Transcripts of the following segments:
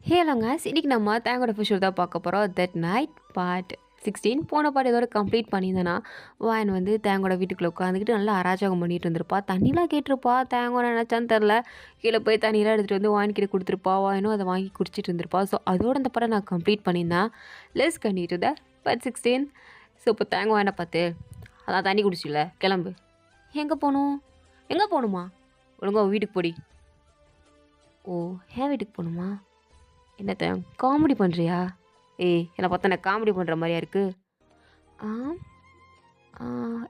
ஹேலோங்க இன்னைக்கு நம்ம தேங்கோட ஃபிஷர் தான் பார்க்க போகிறோம். தட் நைட் பார்ட் 16 போன பாட்டு இதோட கம்ப்ளீட் பண்ணியிருந்தேன்னா வாயன் வந்து தேங்கோட வீட்டுக்குள்ளே உட்காந்துக்கிட்டு நல்லா அராஜகம் பண்ணிட்டு இருந்திருப்பா. தண்ணிலாம் கேட்டிருப்பா. தேங்கோட நினச்சான்னு தெரில. கீழே போய் தண்ணியெலாம் எடுத்துகிட்டு வந்து வாயின் கிட்ட கொடுத்துருப்பா. வாயனும் அதை வாங்கி குடிச்சிட்டு இருந்திருப்பா. ஸோ அதோட அந்த படம் நான் கம்ப்ளீட் பண்ணியிருந்தேன். லெஸ் கண்டிட்டு த பார்ட் 16. ஸோ இப்போ தேங்க வாயினை பார்த்து அதான் தண்ணி குடிச்சில கிளம்பு. எங்கே போகணும்? எங்கே போகணுமா? ஒழுங்கா வீட்டுக்கு போடி. ஓ, ஏன் வீட்டுக்கு போகணுமா? என்னத்த காமெடி பண்ணுறியா? ஏய், என்னை பார்த்தா நான் காமெடி பண்ணுற மாதிரியா இருக்குது? ஆ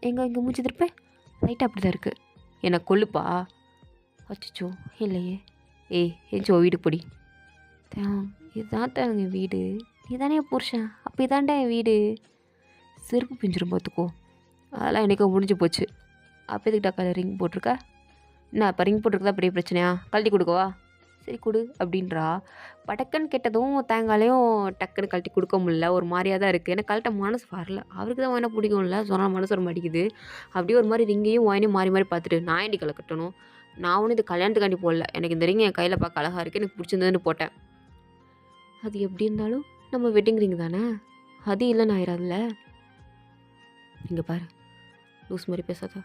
எங்கே மூச்சு திருப்பேன் லைட்டாக அப்படி தான் இருக்குது. என்னை கொல்லுப்பா. அச்சோ இல்லையே. ஏய் ஏஞ்சி வீட்டுக்கு போடி. இதுதான் தான் எங்கள் வீடு. நீ தானே புருஷன், அப்போ இதாண்டா என் வீடு. செருப்பு பிஞ்சிரும் பார்த்துக்கோ. அதெல்லாம் என்றைக்கோ முடிஞ்சு போச்சு. அப்போ எதுக்கிட்ட கலை ரிங் போட்டிருக்க? என்ன இப்போ ரிங் போட்டிருக்கதா பெரிய பிரச்சனையா? கழட்டி கொடுக்கவா? சரி கொடு அப்படின்றா. படக்குன்னு கெட்டதும் தேங்காலையும் டக்குன்னு கழட்டி கொடுக்க முடியல. ஒரு மாதிரியாக தான் இருக்குது. எனக்கு கழட்ட மனசு வரல. அவருக்கு தான் வாயினா பிடிக்கும்ல, சொன்னால் மனசு வர மாட்டேங்குது. அப்படியே ஒரு மாதிரி ரிங்கையும் வாயினையும் மாறி மாறி பார்த்துட்டு நான் ஏன்டி கலை கட்டணும்? நான் ஒன்றும் இது கல்யாணத்துக்காண்டி போடல. எனக்கு இந்த ரிங் என் கையில் பார்க்க அழகாக இருக்குது, எனக்கு பிடிச்சிருந்ததுன்னு போட்டேன். அது எப்படி இருந்தாலும் நம்ம வெட்டிங் ரிங் தானே, அது இல்லைன்னு ஆயிடாதுல்ல. இங்கே பாரு, லூஸ் மாதிரி பேசாதா.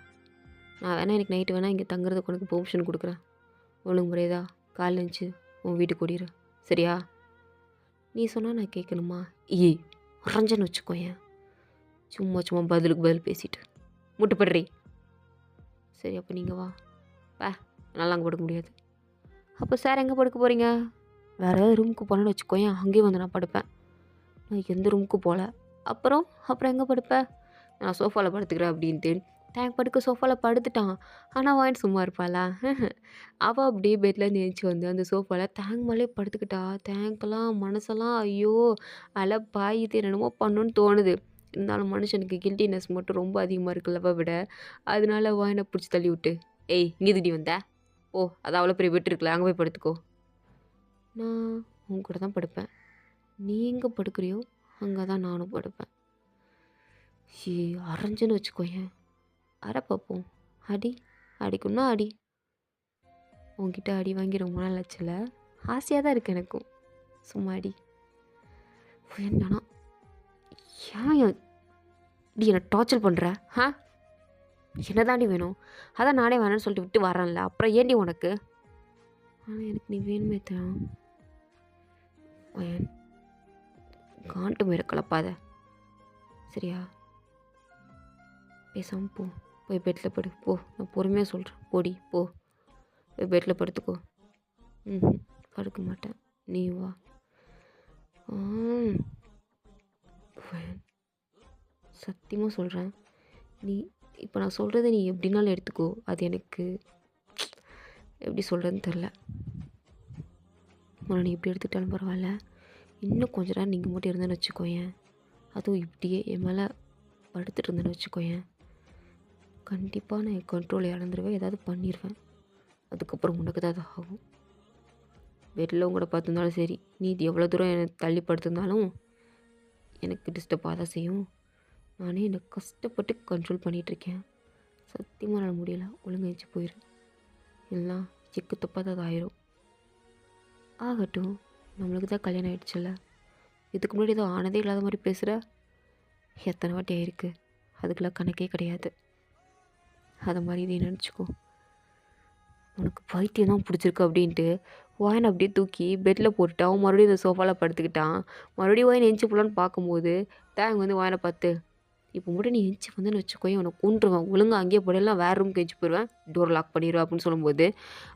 நான் வேணா எனக்கு நைட்டு வேணால் இங்கே தங்குறதுக்கு உனக்கு பெர்மிஷன் கொடுக்குறேன். ஒழுங்கு முறையதா காலைல இருந்துச்சு உன் வீட்டுக்கு ஓடிடு, சரியா? நீ சொன்னால் நான் கேட்கணுமா? ஏய் உறைஞ்சன்னு வச்சுக்கோயேன். சும்மா சும்மா பதிலுக்கு பதில் பேசிட்டு முட்டுப்படுறி. சரி அப்போ நீங்கள் வா. நல்லா அங்கே படுக்க முடியாது. அப்போ சார் எங்கே படுக்க போகிறீங்க? வேறு ஏதாவது ரூமுக்கு போனேன்னு வச்சுக்கோயேன், அங்கேயும் வந்து நான் படுப்பேன். நான் எந்த ரூமுக்கு போகல. அப்புறம் எங்கே படுப்பேன்? நான் சோஃபாவில் படுத்துக்கிறேன் அப்படின்ட்டு டேங்க் படுக்க சோஃபாவில் படுத்துட்டான். ஆனால் வாயின் சும்மா இருப்பாளா? அவள் அப்படியே பெட்லேருந்து எழுந்துச்சி வந்து அந்த சோஃபாவில் டேங்க் மேலே படுத்துக்கிட்டா. டேங்க்கெல்லாம் மனசெல்லாம் ஐயோ அலை பாயுது, என்னென்னமோ பண்ணணுன்னு தோணுது. இருந்தாலும் மனுஷனுக்கு கில்ட்டினஸ் மட்டும் ரொம்ப அதிகமாக இருக்குல்லவ விட. அதனால வாயினை பிடிச்சி தள்ளி விட்டு, ஏய் இங்கே திடி வந்த? ஓ அது அவ்வளோ பெரிய பெட் இருக்குல்ல, அங்கே போய் படுத்துக்கோ. நான் உன் கூட தான் படுப்பேன். நீ எங்கே படுக்கிறியோ அங்கே தான் நானும் படுப்பேன். அரைஞ்சுன்னு வச்சுக்கோயேன். அரை பார்ப்போம். அடி அடிக்குன்னா அடி. உங்ககிட்ட அடி வாங்கி ரொம்ப நாள் ஆச்சுல, ஆசையாக தான் இருக்குது எனக்கும். சும்மா அடி. என்னன்னா ஏன் டி என்னை டார்ச்சர் பண்ணுற? என்ன தாண்டி வேணும்? அதான் நானே வேணான்னு சொல்லிட்டு விட்டு வரேன்ல, அப்புறம் ஏண்டி உனக்கு? ஆனால் எனக்கு நீ வேணுமே தான். காண்டு மேலே கலப்பாத, சரியா? பேசாமல் போ, போய் பெட்டில் படு. போ, நான் பொறுமையாக சொல்கிறேன். போடி போ, போய் பெட்டில் படுத்துக்கோ. படுக்க மாட்டேன், நீ வா. சத்தியமாக சொல்கிறேன், நீ இப்போ நான் சொல்கிறத நீ எப்படினாலும் எடுத்துக்கோ. அது எனக்கு எப்படி சொல்கிறதுன்னு தெரில. நீ எப்படி எடுத்துக்கிட்டாலும் பரவாயில்ல. இன்னும் கொஞ்ச நேரம் நீங்கள் மட்டும் இருந்தேன்னு வச்சுக்கோயேன், அதுவும் இப்படியே என் மேலே படுத்துட்டு இருந்தேன்னு வச்சுக்கோயேன், கண்டிப்பாக நான் என் கண்ட்ரோலை இழந்துருவேன், ஏதாவது பண்ணிடுவேன். அதுக்கப்புறம் உனக்கு தான் அது ஆகும். பெட்டில் உங்களோட பார்த்துருந்தாலும் சரி, நீ இது எவ்வளோ தூரம் என்னை தள்ளி படுத்திருந்தாலும் எனக்கு டிஸ்டர்பாக தான் செய்யும். நானே என்னை கஷ்டப்பட்டு கண்ட்ரோல் பண்ணிகிட்ருக்கேன். சத்தியமாக நான் முடியல. ஒழுங்காச்சு போயிடு, எல்லாம் சிக்கு தப்பாக தான் அது ஆயிரும். ஆகட்டும், நம்மளுக்கு தான் கல்யாணம் ஆகிடுச்சுல்ல. இதுக்கு முன்னாடி ஏதோ ஆனதே இல்லாத மாதிரி பேசுகிற. எத்தனை வாட்டி ஆயிருக்கு, அதுக்கெல்லாம் கணக்கே கிடையாது. அதை மாதிரி இதை நினச்சிக்கோ. உனக்கு பைத்தியம் தான் பிடிச்சிருக்கு அப்படின்ட்டு வாயின் அப்படியே தூக்கி பெட்டில் போட்டுட்டு அவன் மறுபடியும் இந்த சோஃபாவில் படுத்துக்கிட்டான். மறுபடியும் வாயின் எஞ்சி போடலான்னு பார்க்கும்போது தேங்க வந்து வாயினை பார்த்து, இப்போ மட்டும் நீ எஞ்சி வந்தேன்னு வச்சுக்கோயேன், உனக்கு கொண்டுருவேன், ஒழுங்காக அங்கேயே போடலாம், வேறு ரூமுக்கு எஞ்சி போயிடுவேன், டோர் லாக் பண்ணிடுவேன் அப்படின்னு சொல்லும்போது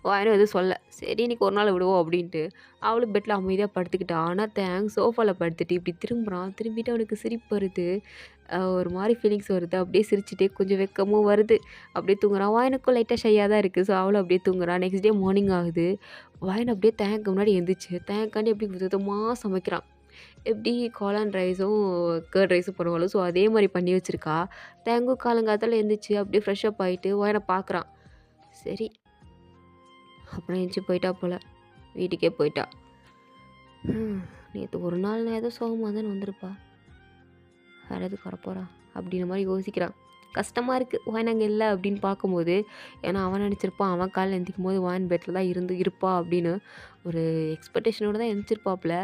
வாயினும் எதுவும் சொல்ல. சரி இன்னைக்கு ஒரு நாள் விடுவோம் அப்படின்ட்டு அவளும் பெட்டில் அமைதியாக படுத்துக்கிட்டான். ஆனால் தேங் சோஃபாவில் படுத்துட்டு இப்படி திரும்புகிறான். திரும்பிட்டு அவனுக்கு சிரிப்பு வருது, ஒரு மாதிரி ஃபீலிங்ஸ் வருது. அப்படியே சிரிச்சுட்டே கொஞ்சம் வெக்கமும் வருது. அப்படியே தூங்குறான். வாயினுக்கும் லைட்டாக ஷையாக தான் இருக்குது. ஸோ அவளும் அப்படியே தூங்குறான். நெக்ஸ்ட் டே மார்னிங் ஆகுது. வாயின் அப்படியே தேங்க்கு முன்னாடி எழுந்திரிச்சு தேங்க்காண்டி எப்படி விதமாக சமைக்கிறான். எப்படி காளான் ரைஸும் கர்ட் ரைஸும் பண்ணுவாலும் ஸோ அதே மாதிரி பண்ணி வச்சுருக்கா. தேங்கும் காலங்காலத்தில் எழுந்திரிச்சு அப்படியே ஃப்ரெஷ்ஷப் ஆகிட்டு வாயினை பார்க்குறான். சரி அப்புறம் எழுந்துச்சி போயிட்டா போல், வீட்டுக்கே போயிட்டா. நேற்று ஒரு நாள் நான் ஏதோ சோகமாக தானே வந்திருப்பா, வேறு எதுக்கு வரப்போகிறா அப்படின்ற மாதிரி யோசிக்கிறான். கஷ்டமாக இருக்குது வாயின் அங்கே இல்லை அப்படின்னு பார்க்கும்போது. ஏன்னா அவன் நினச்சிருப்பான் அவன் காலைல எந்திரிக்கும்போது வாயின் பெட்டில் தான் இருப்பா அப்படின்னு ஒரு எக்ஸ்பெக்டேஷனோடு தான் எந்திரிச்சிருப்பாப்புல.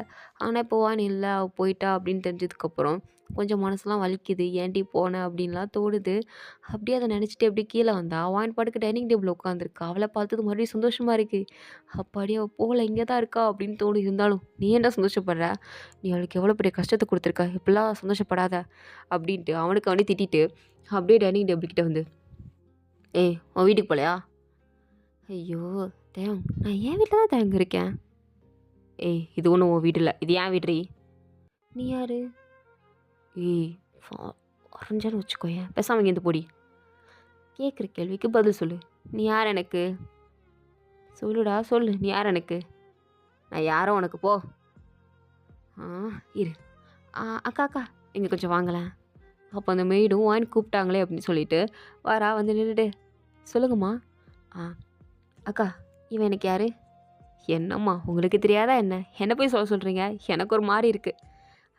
ஆனால் இப்போ வாயின் இல்லை அவள் போயிட்டா அப்படின்னு தெரிஞ்சதுக்கப்புறம் கொஞ்சம் மனசுலாம் வலிக்குது. ஏன்டி போன அப்படின்லாம் தோணுது. அப்படியே அதை நினச்சிட்டு அப்படியே கீழே வந்தா வாயின் பாட்டுக்கு டைனிங் டேபிள் உட்காந்துருக்கா. அவளை பார்த்தது மறுபடியும் சந்தோஷமாக இருக்குது. அப்பாடி அவள் போகல இங்கே தான் இருக்கா அப்படின்னு தோணுது. இருந்தாலும் நீ ஏன்டா சந்தோஷப்படுற? நீ அவளுக்கு எவ்வளோ பெரிய கஷ்டத்தை கொடுத்துருக்க, இப்படிலாம் சந்தோஷப்படாத அப்படின்ட்டு அவனுக்கு அவனே திட்டிட்டு அப்படியே டைனிங் டேபிள் கிட்ட வந்து, ஏய் உன் வீட்டுக்கு போகலையா? ஐயோ தேவ், நான் என் வீட்டில் தான் தேங்க இருக்கேன். ஏய் இது ஒன்றும் உன் வீடு இல்லை, இது ஏன் வீடுறி? நீ யாரு? ஏய் அரைஞ்சான்னு வச்சுக்கோயேன், பேசாமல் இங்கேருந்து போடி. கேட்குற கேள்விக்கு பதில் சொல்லு. நீ யார் எனக்கு? சொல்லுடா சொல்லு, நீ யார் எனக்கு? நான் யாரோ உனக்கு போ. ஆ இரு. அக்கா அக்கா இங்கே கொஞ்சம் வாங்கலேன். அப்போ அந்த மெய்டும் வாங்கி கூப்பிட்டாங்களே அப்படின்னு சொல்லிட்டு வாரா வந்து நின்றுட்டு, சொல்லுங்கம்மா. அக்கா இவன் எனக்கு யார்? என்னம்மா உங்களுக்கு தெரியாதா என்ன? என்ன போய் சொல்ல சொல்கிறீங்க? எனக்கு ஒரு மாதிரி இருக்குது.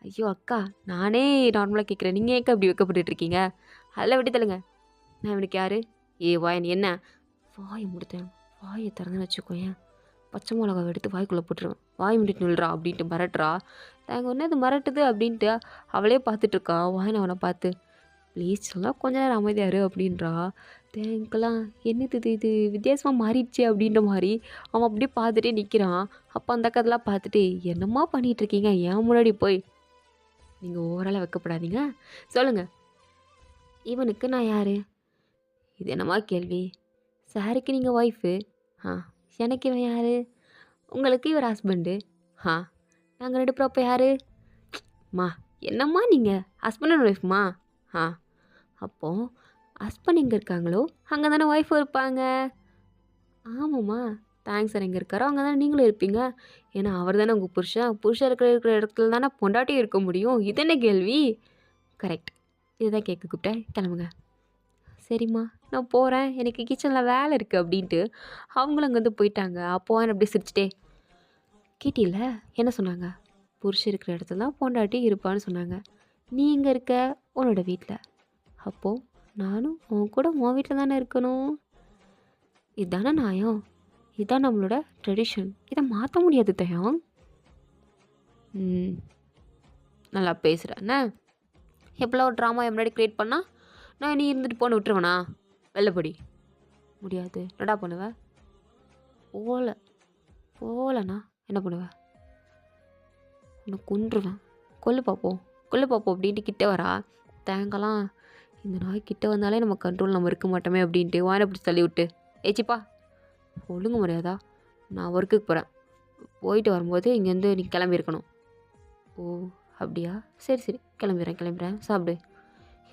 ஐயோ அக்கா நானே நார்மலாக கேட்குறேன், நீங்கள் ஏக்கா அப்படி வைக்கப்பட்டுருக்கீங்க? அதில் விட்டு தள்ளுங்க. நான் இவனுக்கு யார்? வாயன் என்ன? வாயை முடித்தேன். வாயை திறந்துன்னு வச்சுக்கோயேன், பச்சை மிளகாவை எடுத்து வாய்க்குள்ளே போட்டுருவேன். வாய் முடிட்டு நில்றா அப்படின்ட்டு மிரட்டுறா. நாங்கள் ஒன்று இது மிரட்டுது அப்படின்ட்டு அவளே பார்த்துட்ருக்கா. வாயின் அவனை பார்த்து, ப்ளீஸ் எல்லாம் கொஞ்ச நேரம் அமைதியாரு அப்படின்றா. தேங்கெல்லாம் என்னது இது வித்தியாசமாக மாறிடுச்சு அப்படின்ற மாதிரி அவன் அப்படியே பார்த்துட்டே நிற்கிறான். அப்போ அந்த கதெல்லாம் பார்த்துட்டு, என்னம்மா பண்ணிகிட்ருக்கீங்க ஏன் முன்னாடி போய்? நீங்கள் ஓவராலாக வைக்கப்படாதீங்க, சொல்லுங்கள் இவனுக்கு நான் யார்? இது என்னம்மா கேள்வி? சாருக்கு நீங்கள் ஒய்ஃபு, எனக்கு இவன் யார்? உங்களுக்கு இவர் ஹஸ்பண்டு, நாங்கள் 2 பேரும் அப்போ யார்? மா என்னம்மா நீங்கள் ஹஸ்பண்ட் அண்ட் ஒய்ஃப்மா? அப்போது ஹஸ்பண்ட் எங்கே இருக்காங்களோ அங்கே தானே ஒய்ஃபும் இருப்பாங்க. ஆமாம்மா, தேங்க்ஸ் சார் எங்கே இருக்காரோ அங்கே தானே நீங்களும் இருப்பீங்க. ஏன்னா அவர் தானே உங்கள் புருஷன் இருக்கிற இடத்துல தானே பொண்டாட்டியும் இருக்க முடியும். இது என்ன கேள்வி? கரெக்ட், இதுதான் கேட்க கூப்பிட்டேன், கிளம்புங்க. சரிம்மா நான் போகிறேன், எனக்கு கிச்சனில் வேலை இருக்குது அப்படின்ட்டு அவங்களும் அங்கேருந்து போயிட்டாங்க. அப்போது அப்படியே சிரிச்சிட்டே, கேட்டில்ல என்ன சொன்னாங்க? புருஷன் இருக்கிற இடத்துல தான் பொண்டாட்டி இருப்பான்னு சொன்னாங்க. நீ இங்கே இருக்க உன்னோட வீட்டில், அப்போது நானும் உன் கூட உன் வீட்டில் தானே இருக்கணும். இதுதானே நியாயம், இதுதான் நம்மளோட ட்ரெடிஷன், இதை மாற்ற முடியாது தயம். நல்லா பேசுகிறேண்ணே. எப்போல்லாம் ஒரு ட்ராமா முன்னாடி க்ரியேட் பண்ணால் நான் நீ இருந்துட்டு போன்னு விட்டுருவேண்ணா? வெள்ளைப்படி முடியாது. என்னடா பண்ணுவேன்? போகலண்ணா என்ன பண்ணுவேன்? உன்னை கொன்றுவேன். கொல்லு பார்ப்போம் அப்படின்ட்டு கிட்டே வரா. தேங்கலாம் இந்த நாய் கிட்டே வந்தாலே நம்ம கண்ட்ரோல் நம்ம இருக்க மாட்டோமே அப்படின்ட்டு வாயை பிடிச்சி தள்ளி விட்டு, ஏச்சிப்பா ஒழுங்கு முடியாதா? நான் ஒர்க்குக்கு போகிறேன், போயிட்டு வரும்போது இங்கேருந்து நீ கிளம்பியிருக்கணும். ஓ அப்படியா, சரி கிளம்புறேன் சாப்பிடு.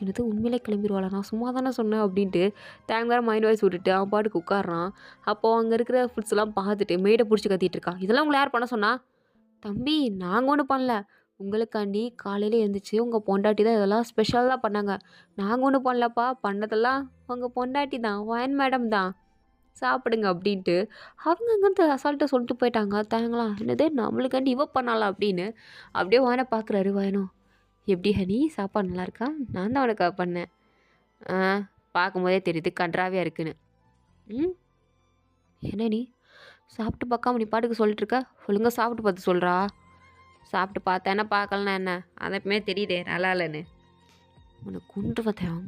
எனது உண்மையிலே கிளம்பிடுவாளா? நான் சும்மா தானே சொன்னேன் அப்படின்ட்டு தேங்க வேறு மைண்ட் வாய்ஸ் விட்டுட்டு அவன் பாட்டுக்கு உட்காடுறான். அப்போது அங்கே இருக்கிற ஃபுட்ஸ்லாம் பார்த்துட்டு மேடை பிடிச்சி கத்திட்டு இருக்கான். இதெல்லாம் உங்களை யார் பண்ண சொன்னா? தம்பி நாங்கள் ஒன்றும் பண்ணல, உங்களுக்காண்டி காலையில் எழுந்திரிச்சு உங்கள் பொண்டாட்டி தான் இதெல்லாம் ஸ்பெஷலாக பண்ணாங்க. நாங்கள் ஒன்றும் பண்ணலப்பா, பண்ணதெல்லாம் உங்கள் பொண்டாட்டி தான், வாயன் மேடம் தான், சாப்பிடுங்க அப்படின்ட்டு அவங்க அங்கேருந்து அசால்ட்டாக சொல்லிட்டு போயிட்டாங்க. தாங்களாம் என்னது நம்மளுக்காண்டி இவ பண்ணாலாம் அப்படின்னு அப்படியே வாயனை பார்க்குறாரு. வாயனும், எப்படி ஹனி சாப்பாடு நல்லா இருக்கா? நான் தான் உனக்கு பண்ணேன். பார்க்கும்போதே தெரியுது கன்றாவியாக இருக்குன்னு. என்ன நீ சாப்பிட்டு பார்க்காம நீ பாட்டுக்கு சொல்லிட்டு இருக்க? ஒழுங்காக சாப்பிட்டு பார்த்து சொல்கிறா. சாப்பிட்டு பார்த்தேன்னா பார்க்கலன்னா என்ன, அதை எப்பவுமே தெரியுதே நல்லா இல்லைன்னு. உனக்கு குன்று பார்த்தேன்.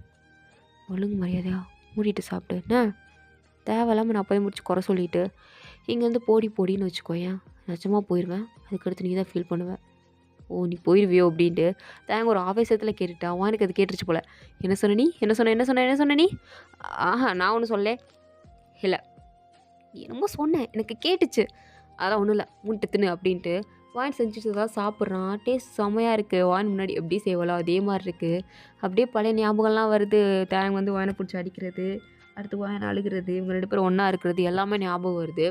ஒழுங்கு மரியாதையா மூடிட்டு சாப்பிட்டு என்ன? தேவையில்லாமல் நான் போய் முடிச்சு குறை சொல்லிவிட்டு இங்கேருந்து போடின்னு வச்சுக்கோயேன், நிஜமாக போயிடுவேன். அதுக்கடுத்து நீ தான் ஃபீல் பண்ணுவேன். ஓ நீ போயிடுவியோ அப்படின்ட்டு தேங்க ஒரு ஆவேசத்தில் கேட்டுட்டா. அவனுக்கு அது கேட்டுருச்சு போல். என்ன சொன்ன நீ? என்ன சொன்ன நீ? நான் ஒன்றும் சொல்ல இல்லை, என்னமோ சொன்னேன் எனக்கு கேட்டுச்சு, அதெல்லாம் ஒன்றும் இல்லை, முட்டை தின்னு அப்படின்ட்டு வாயின் செஞ்சுட்டு தான் சாப்பிட்றான். டேஸ்ட் செம்மையாக இருக்குது. வாயின் முன்னாடி எப்படி செய்வாளோ அதே மாதிரி இருக்குது. அப்படியே பழைய ஞாபகம்லாம் வருது. தேங்க வந்து வாயினை பிடிச்சி அடிக்கிறது, அடுத்து வாயனை அழுகிறது, இவங்க 2 பேரும் ஒன்றா இருக்கிறது எல்லாமே ஞாபகம் வருது.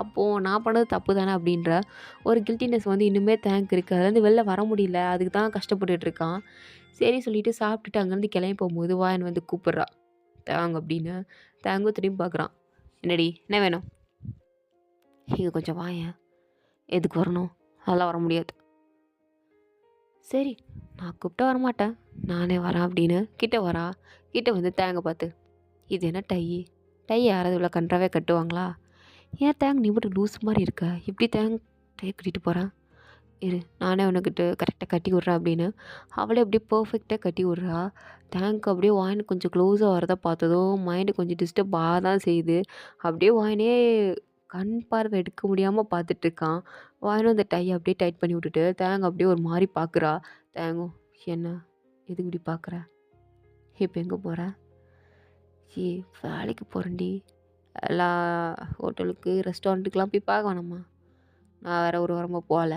அப்போது நான் பண்ணது தப்பு தானே அப்படின்ற ஒரு கில்ட்டினஸ் வந்து இன்னுமே தேங்க் இருக்குது. அதுலேருந்து வெளில வர முடியல, அதுக்கு தான் கஷ்டப்பட்டுட்ருக்கான். சரி சொல்லிவிட்டு சாப்பிட்டுட்டு அங்கேருந்து கிளம்பி போகும்போது வாயன் வந்து கூப்பிட்றா தேங்க அப்படின்னு. தேங்கும் திரும்பி பார்க்குறான். என்னடி என்ன வேணும்? இங்கே கொஞ்சம் வாயேன். எதுக்கு வரணும்? அதெல்லாம் வர முடியாது. சரி நான் கூப்பிட்டா வரமாட்டேன், நானே வரேன் அப்படின்னு கிட்ட வரா. கிட்ட வந்து தேங்க பார்த்து, இது என்ன டை யாராவது இவ்வளோ கன்றாவே கட்டுவாங்களா? ஏன் தேங் நீ மட்டும் லூஸ் மாதிரி இருக்க? இப்படி டைய கட்டிட்டு போகிறேன். இரு நானே உனக்கிட்ட கரெக்டாக கட்டி விட்றேன் அப்படின்னு அவளே அப்படியே பர்ஃபெக்டாக கட்டி விட்றா. தேங்க் அப்படியே வாயின் கொஞ்சம் க்ளோஸாக வரதை பார்த்ததும் மைண்டு கொஞ்சம் டிஸ்டர்ப் ஆக தான் செய்யுது. அப்படியே வாயினே கண் பார்வை எடுக்க முடியாமல் பார்த்துட்ருக்கான். வாயினும் அந்த டையை அப்படியே டைட் பண்ணி விட்டுட்டு தேங்க அப்படியே ஒரு மாதிரி பார்க்குறா. தேங்கும், என்ன எதுக்கு இப்படி பார்க்குற? இப்போ எங்கே போகிற? வேலைக்கு போகிறேன்டி. எல்லா ஹோட்டலுக்கு ரெஸ்டாரண்ட்டுக்கெலாம் போய் பார்க்க வேணாமா? நான் வேறு ஒரு வாரமாக போகல.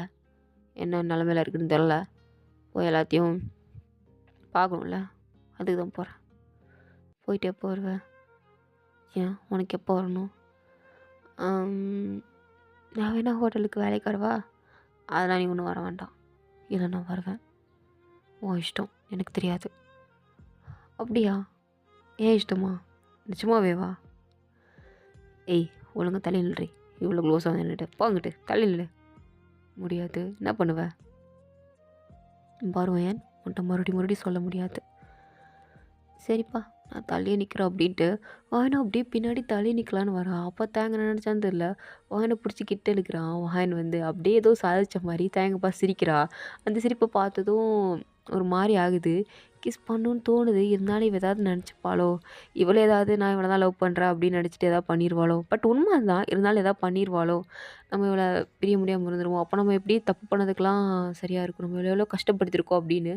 என்ன நிலமையில இருக்குதுன்னு தெரில. போய் எல்லாத்தையும் பார்க்கணும்ல, அதுக்கு தான் போகிறேன். போயிட்டு எப்போ வருவேன்? ஏன் உனக்கு எப்போ வரணும்? நான் வேணா ஹோட்டலுக்கு வேலைக்கு வரவா? அதெல்லாம் நீ ஒன்றும் வர வேண்டாம். இல்லை நான் வருவேன். உன் இஷ்டம், எனக்கு தெரியாது. அப்படியா? ஏன் இஷ்டமா? நிச்சயமாவே வா. ஏய் ஒழுங்காக தள்ளி நில்றி. இவ்வளோ க்ளோஸாக நின்றுட்டு போங்கிட்டு தள்ளி நில்லு. முடியாது. என்ன பண்ணுவேன்? பாருவேன் உன்ட்ட மறுபடியும் சொல்ல முடியாது. சரிப்பா நான் தள்ளியே நிற்கிறேன் அப்படின்ட்டு வாயனை அப்படியே பின்னாடி தள்ளி நிற்கலான்னு வரான். அப்போ தேங்க நினச்சான்னு தெரில, வாயனை பிடிச்சி கிட்ட இழுக்கிறான். வாயன் வந்து அப்படியே ஏதோ சாதிச்ச மாதிரி தேங்கப்பா சிரிக்கிறா. அந்த சிரிப்பை பார்த்ததும் ஒரு மாதிரி ஆகுது. கிஸ் பண்ணணுன்னு தோணுது. இருந்தாலும் இவ ஏதாவது நினச்சிப்பாளோ, இவளை ஏதாவது நான் இவளை தான் லவ் பண்ணுறேன் அப்படின்னு நினச்சிட்டு எதாவது பண்ணிடுவாளோ. பட் உண்மை தான், இருந்தாலும் எதாவது பண்ணிடுவாளோ, நம்ம இவளை பிரிய முடியாமல் இருந்துருவோம். அப்போ நம்ம எப்படி தப்பு பண்ணதுக்கெலாம் சரியாக இருக்கும், நம்ம எவ்வளோ கஷ்டப்படுத்திருக்கோம் அப்படின்னு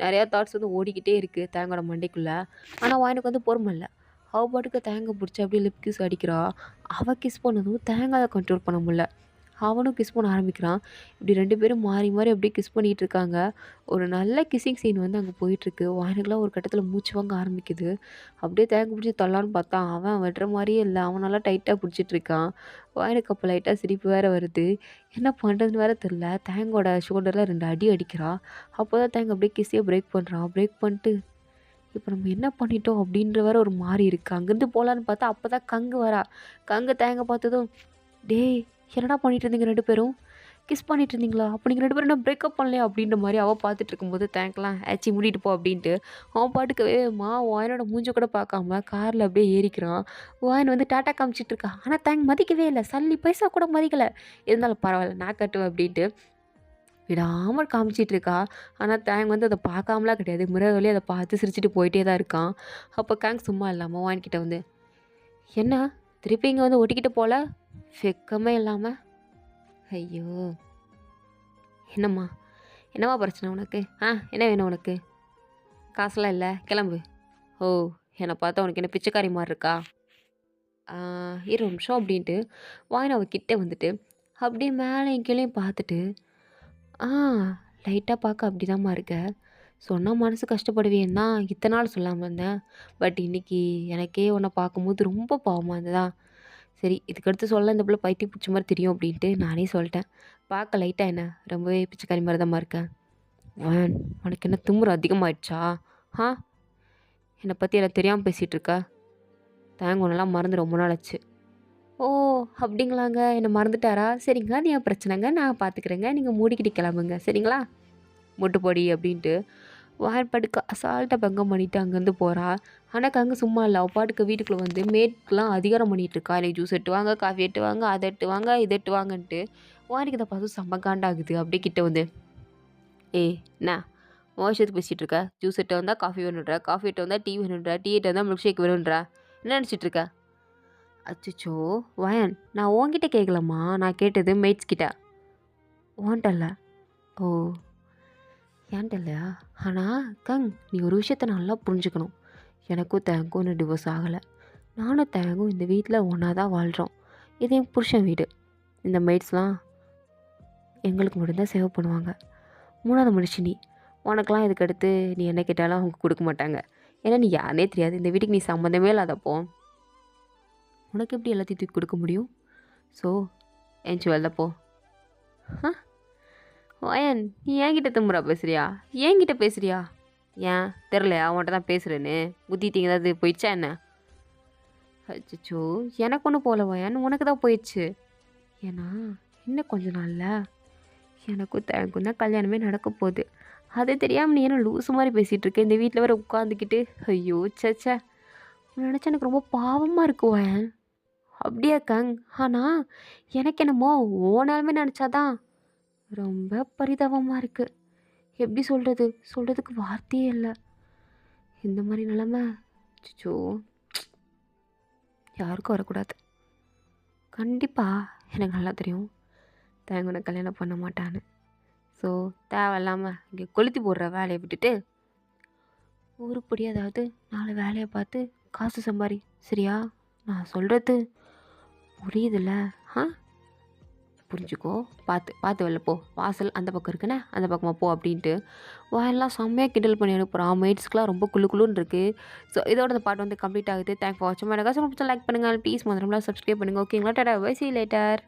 நிறையா தாட்ஸ் வந்து ஓடிக்கிட்டே இருக்குது தேங்கோட மண்டைக்குள்ளே. ஆனால் வாயனுக்கு வந்து பொறுமை இல்லை. அவள் பாட்டுக்கு தேங்காய் பிடிச்சி அப்படியே லிப் கிஸ் அடிக்கிறா. அவள் கிஸ் பண்ணதும் தேங்காயை கண்ட்ரோல் பண்ண முடியல. அவனும் கிஸ் பண்ண ஆரம்பிக்கிறான். இப்படி 2 பேரும் மாறி மாறி அப்படியே கிஸ் பண்ணிகிட்டு இருக்காங்க. ஒரு நல்ல கிஸ்ஸிங் சீன் வந்து அங்கே போயிட்டுருக்கு. வாயனுக்குலாம் ஒரு கட்டத்தில் மூச்சு வாங்க ஆரம்பிக்குது. அப்படியே தேங்க பிடிச்சி தள்ளலான்னு பார்த்தா அவன் விடுற மாதிரியே இல்லை. அவன் நல்லா டைட்டாக பிடிச்சிட்டு இருக்கான். வாயனுக்கு அப்போ லைட்டாக சிரிப்பு வேறு வருது. என்ன பண்ணுறதுன்னு வேறு தெரில. தேங்கோட ஷோல்டரில் 2 அடி அடிக்கிறா. அப்போ தான் தேங்க அப்படியே கிஸ்ஸையே பிரேக் பண்ணுறான். பிரேக் பண்ணிட்டு இப்போ நம்ம என்ன பண்ணிட்டோம் அப்படின்ற வேற ஒரு மாதிரி இருக்குது. அங்கேருந்து போகலான்னு பார்த்தா அப்போ தான் கங்கு வரா. கங்கு தேங்க பார்த்ததும், டேய் என்னடா பண்ணிட்டு இருந்தீங்க 2 பேரும்? கிஸ் பண்ணிட்டு இருந்தீங்களா? அப்போ நீங்கள் 2 பேரும் என்ன பிரேக்கப் பண்ணலையா? அப்படின்ற மாதிரி அவள் பார்த்துட்டு இருக்கும்போது தேங்கலாம் ஆச்சி மூடிட்டு போ அப்படின்ட்டு அவன் பாட்டுக்கு வாயனோட மூஞ்ச கூட பார்க்காம காரில் அப்படியே ஏறிக்கிறான். வாயன் வந்து டாட்டா காமிச்சிட்டு இருக்கா. ஆனால் தேங்க மதிக்கவே இல்லை. சல்லி பைசா கூட மதிக்கலை. இருந்தாலும் பரவாயில்ல நான் கட்டுவேன் அப்படின்ட்டு விடாமல் காமிச்சிட்டு இருக்கா. ஆனால் தேங் வந்து அதை பார்க்காமலாம் கிடையாது. மிரர் வழியாக அதை பார்த்து சிரிச்சிட்டு போயிட்டே தான் இருக்கான். அப்போ கேங் சும்மா இல்லாமல் வாங்கிக்கிட்ட வந்து, என்ன திருப்பி இங்கே வந்து ஒட்டிக்கிட்டு போல வெக்கமே இல்லாமல்? ஐயோ என்னம்மா என்னம்மா பிரச்சனை உனக்கு? என்ன வேணும் உனக்கு? காசுலாம் இல்லை கிளம்பு. ஓ என்னை பார்த்தா உனக்கு என்ன பிச்சைக்காரி மாதிரி இருக்கா? இரு ஒரு நிமிஷம் அப்படின்ட்டு வாயின் அவ கிட்டே வந்துட்டு அப்படியே மேலே கீழேயும் பார்த்துட்டு, லைட்டாக பார்க்க அப்படிதாம்மா இருக்க. சொன்னால் மனசு கஷ்டப்படுவேன்னு தான் இத்தனை நாள் சொல்லாமல் இருந்தேன். பட் இன்றைக்கி எனக்கே உன்னை பார்க்கும்போது ரொம்ப பாவமாக இருந்ததா. சரி இதுக்கடுத்து சொல்ல இந்த பிள்ளை பைத்தியம் பிடிச்ச மாதிரி தெரியும் அப்படின்ட்டு நானே சொல்லிட்டேன். பார்க்க லைட்டாக என்ன ரொம்பவே பிச்சைக்காரி மாதிரி தான்மா இருக்கேன். உனக்கு என்ன திமிரு அதிகமாகிடுச்சா? என்னை பற்றி எல்லாம் தெரியாமல் பேசிகிட்டு இருக்க. தேங்க ஒன்றெல்லாம் மறந்து ரொம்ப நாள் ஆச்சு. ஓ அப்படிங்களாங்க, என்னை மறந்துட்டாரா? சரிங்க அது ஏன் பிரச்சனைங்க, நான் பார்த்துக்கிறேங்க. நீங்கள் மூடிக்கிட்டு கிளம்புங்க சரிங்களா? முட்டு பொடி அப்படின்ட்டு வாய்ப்பாட்டுக்கு அசால்ட்டாக பங்கம் பண்ணிவிட்டு அங்கேருந்து போகிறா. ஆனால் கங்கு சும்மா இல்லை. அவள் பாட்டுக்கு வீட்டுக்குள்ளே வந்து மேட்க்கெலாம் அதிகாரம் பண்ணிகிட்டு இருக்கா. இல்லை ஜூஸ் எட்டு வாங்க, காஃபி எட்டு வாங்க, அதை எட்டு வாங்க, இதை எட்டு வாங்கன்ட்டு வானிக்கு இதை பார்த்து செம்ம காண்டாகுது. அப்படியே கிட்ட வந்து, என்ன மோஷத்துக்கு பேசிகிட்டு இருக்க? ஜூஸ் எட்டு வந்தால் காஃபி வேணுன்ற, காஃபி எட்டு வந்தால் டீ வேணுன்ற, டீ எட்டு வந்தால் மில்க் ஷேக் வேணுன்ற, என்ன நினச்சிட்டு இருக்க? அச்சோ வயன் நான் உன்கிட்ட கேட்கலம்மா, நான் கேட்டது மேட்ஸ் கிட்ட. ஓன்ட்டல்ல. ஓ ஏன்ட்ட இல்லையா? ஆனால் கங் நீ ஒரு விஷயத்த நல்லா புரிஞ்சுக்கணும். எனக்கும் தேங்கும் இன்னும் டிவோர்ஸ் ஆகலை. நானும் தேங்கும் இந்த வீட்டில் ஒன்றா தான் வாழ்கிறோம். இது என் புருஷன் வீடு. இந்த மெய்ட்ஸ்லாம் எங்களுக்கு மட்டும்தான் சேவ் பண்ணுவாங்க. 3வது மனுஷன் நீ. உனக்கெலாம் இதுக்கடுத்து நீ என்ன கேட்டாலும் அவங்க கொடுக்க மாட்டாங்க. ஏன்னா நீ யாருனே தெரியாது. இந்த வீட்டுக்கு நீ சம்மந்தமே இல்லாதப்போ உனக்கு எப்படி எல்லாத்தையும் தூக்கி கொடுக்க முடியும்? ஸோ என்ச்சு வெள்ளப்போ. வயன் நீ என்கிட்ட திமுறா பேசுகிறியா? என்கிட்ட பேசுகிறியா? ஏன் தெரிலையா அவன்கிட்ட தான் பேசுகிறேன்னு? புத்திட்டிங்க ஏதாவது போயிடுச்சா என்ன? அச்சோ எனக்கு ஒன்றும் போகல வயன், உனக்கு தான் போயிடுச்சு. ஏன்னா இன்னும் கொஞ்சம் நாளில் எனக்கும் தேங்கும் தான் கல்யாணமே நடக்க போகுது. அது தெரியாமல் நீ என்ன லூசு மாதிரி பேசிகிட்டு இருக்க இந்த வீட்டில் வேற உட்காந்துக்கிட்டு. ஐயோ சச்சே, நினச்சா எனக்கு ரொம்ப பாவமாக இருக்கு வயன். அப்படியாக்காங்? ஆனால் எனக்கு என்னமோ ஓனாலுமே நினச்சாதான் ரொம்ப பரிதாபமாக இருக்குது. எப்படி சொல்கிறது, சொல்கிறதுக்கு வார்த்தையே இல்லை. இந்த மாதிரி நிலமை அச்சோ யாருக்கும் வரக்கூடாது. கண்டிப்பாக எனக்கு நல்லா தெரியும் தேங்கனை கல்யாணம் பண்ண மாட்டான்னு. ஸோ தேவையில்லாமல் இங்கே கொளுத்தி போடுற வேலையை விட்டுட்டு உருப்படி அதாவது 4 வேலையை பார்த்து காசு சம்பாரி. சரியா? நான் சொல்கிறது புரியுதுல்ல? ஆ புரிஞ்சுக்கோ. பார்த்து பார்த்து வெளில போ. வாசல் அந்த பக்கம் இருக்குண்ணே, அந்த பக்கமாக போ அப்படின்ட்டு வாயெல்லாம் செம்மையாக கிண்டல் பண்ணி அனுப்புகிறான். மேட்ஸ்க்குலாம் ரொம்ப குளு குளுன்னு இருக்குது. ஸோ இதோட இந்த பாட்டு வந்து கம்ப்ளீட் ஆகுது. தேங்க் ஃபார் வாட்சிங். எனக்கு பிடிச்சா லைக் பண்ணுங்கள். ப்ளீஸ் முதல்ல சப்ஸ்கிரைப் பண்ணுங்கள். ஓகேங்களா? Tata bye, see you later.